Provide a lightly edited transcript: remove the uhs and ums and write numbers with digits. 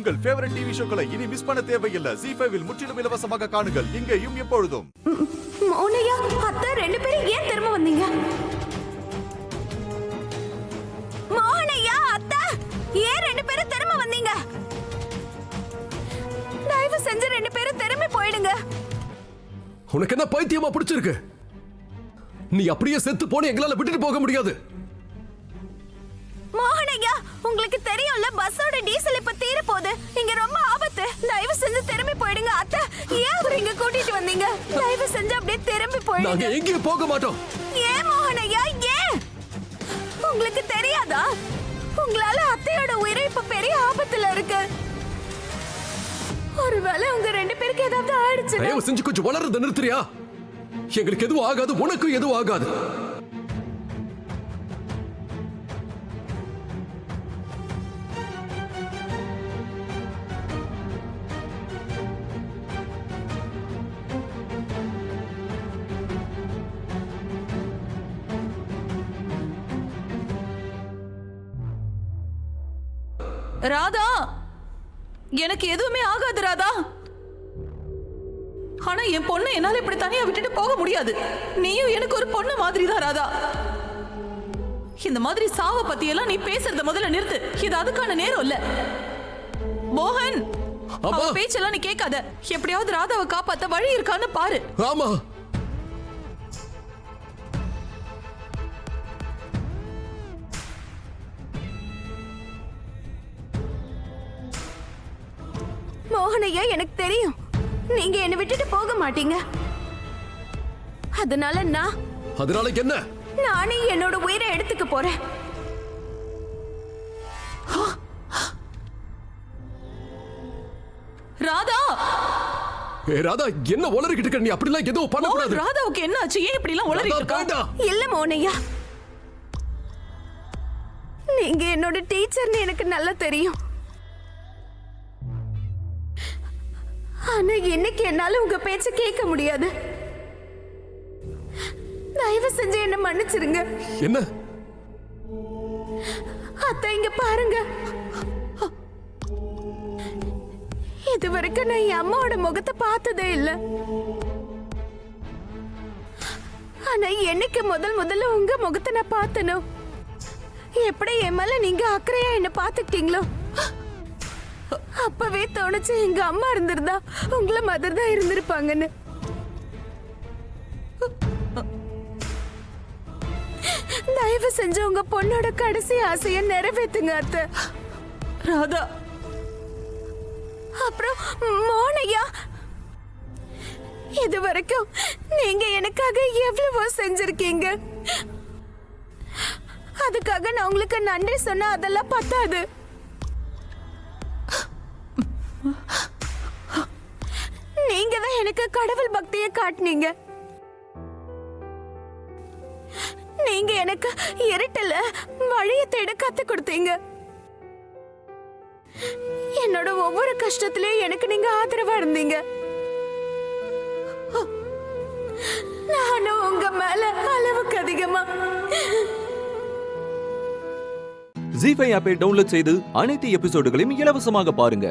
உங்கள் favourite TV ஷோக்களை இனி miss பண்ண தேவையில்லை. ZEE5 இல் முற்றிலும் இலவசமாக காணுங்கள். இங்கேயும் எப்பொழுதும். மௌனையா, அத்தை ரெண்டு பேரும் ஏன் திரும்ப வந்தீங்க? மௌனையா, அத்தை ஏன் ரெண்டு பேரும் திரும்ப வந்தீங்க? தயவு செஞ்சு ரெண்டு பேரும் திரும்பி போயிடுங்க. உனக்கு என்ன பைத்தியமா பிடிச்சிருக்கு? நீ அப்படியே செத்து போன எங்களால விட்டுட்டு போக முடியாது. மோகனையா, உங்களுக்கு தெரியும்ல பஸ்ஸோட டீசல் இப்ப தீர போகுது. இங்க ரொம்ப ஆபத்து. தயவு செஞ்சு திரும்பி போயிடுங்க. அத்தை ஏன் அவரை இங்க கூட்டிட்டு வந்தீங்க? தயவு செஞ்சு அப்படியே திரும்பி போயிடுங்க. நாங்க எங்கேயும் போக மாட்டோம். ஏன் மோகனையா, ஏன்? உங்களுக்கு தெரியாதா? உங்களால அத்தையோட உயிரை இப்ப பெரிய ஆபத்துல இருக்கு. ஒருவேளை உங்க ரெண்டு பேருக்கு ஏதாவது ஆயிடுச்சு. தயவு செஞ்சு கொஞ்சம் வளர்றத நிறுத்துறியா? எங்களுக்கு எதுவும் ஆகாது, உனக்கு எதுவும் ஆகாது. ராதா, எனக்கு எதுவுமே ஆகாது ராதா. ஆனா என் பொண்ணு என்னால இப்படி தனியா விட்டுட்டு போக முடியாது. நீயும் எனக்கு ஒரு பொண்ணு மாதிரி தான் ராதா. இந்த மாதிரி சாவ பத்தி எல்லாம் நீ பேசுறத முதல்ல நிறுத்து. இது அதுக்கான நேரம் இல்ல. மோகன், அவ பேச்செல்லாம் நீ கேட்காத. எப்படியாவது ராதாவை காப்பாத்த வழி இருக்கான்னு பாரு. ஆமா, மோகனையா, எனக்கு தெரியும் நீங்க என்ன விட்டுட்டு போக மாட்டீங்க. அதனால நானே என்னோட உயிரை எடுத்துக்க போறேன். ராதா, ராதா என்ன உளறிக்கிட்டு இருக்க? நீ அப்படிலாம் எதுவும் பண்ண கூடாது. ராதாவுக்கு என்ன ஆச்சு? ஏன் இப்படி எல்லாம் உளறிட்டு இருக்க? இல்ல மோகனையா, நீங்க என்னோட டீச்சர்னு எனக்கு நல்லா தெரியும். ஆனா இன்னைக்கு என்னால உங்க பேச்ச கேட்க முடியாது. தயவு செஞ்சு என்ன மன்னிச்சிருங்க. என்ன? அத்தை இங்க பாருங்க. இதுவரைக்கும் நான் என் அம்மாவோட முகத்தை பார்த்ததே இல்ல. ஆனா என்னைக்கு முதல்ல உங்க முகத்தை நான் பார்த்தனோ, எப்படி என் மேல நீங்க அக்கறையா என்ன பாத்துக்கிட்டீங்களோ, அப்பவே தோணுச்சு எங்க அம்மா இருந்திருந்தா உங்கள மாதிரி தான் இருந்திருப்பாங்கன்னு. தயவு செஞ்சு உங்க பொண்ணோட கடைசி ஆசையை நிறைவேத்துங்க அத்தை. ராதா, அப்புறம் மோனையா, இது வரைக்கும் நீங்க எனக்காக எவ்வளவோ செஞ்சிருக்கீங்க. அதுக்காக நான் உங்களுக்கு நன்றி சொன்னா அதெல்லாம் பத்தாது. நீங்க தான் எனக்கு கடவுள் பக்தியை காட்டினீங்க. நீங்க எனக்கு இருட்டல வழியை தேட கத்து கொடுத்தீங்க. என்னோட ஒவ்வொரு கஷ்டத்திலயும் எனக்கு நீங்க ஆதரவா இருந்தீங்க. நானும் உங்க மேல அளவுக்கு அதிகமா. ZEE5 ஆப்பை டவுன்லோட் செய்து அனைத்து எபிசோடுகளையும் இலவசமாக பாருங்க.